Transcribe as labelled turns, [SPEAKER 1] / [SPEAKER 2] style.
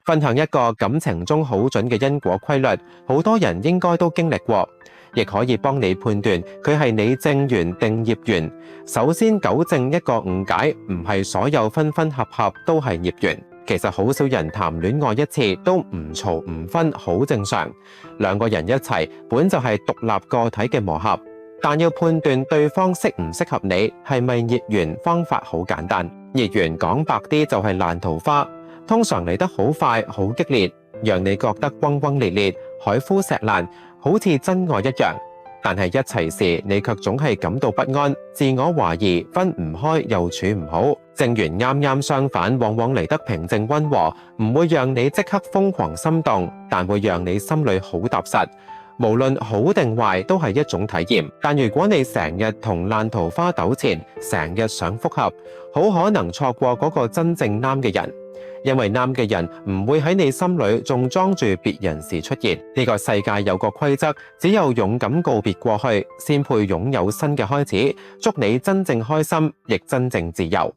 [SPEAKER 1] 分享一個感情中好準嘅因果規律，好多人應該都經歷過，亦可以幫你判斷佢係你正緣定業緣。首先糾正一個誤解，唔係所有分分合合都係業緣。其實好少人談戀愛一次都唔嘈唔分，好正常。兩個人一齊本就係獨立個體嘅磨合，但要判斷對方適唔適合你，係咪業緣，方法好簡單。業緣講白啲就係爛桃花，通常嚟得好快好激烈，讓你覺得轟轟烈烈、海枯石爛，好似真愛一樣。但係一齊時，你卻總係感到不安、自我懷疑、分唔開又處唔好。正緣啱啱相反，往往嚟得平靜溫和，唔會讓你即刻瘋狂心動，但會讓你心裏好踏實。無論好定壞都係一種體驗。但如果你成日同爛桃花糾纏，成日想復合，好可能錯過嗰個真正啱嘅人。因為啱嘅人唔會喺你心裏仲裝住別人時出現。呢個世界有個規則，只有勇敢告別過去，先配擁有新嘅開始。祝你真正開心，亦真正自由。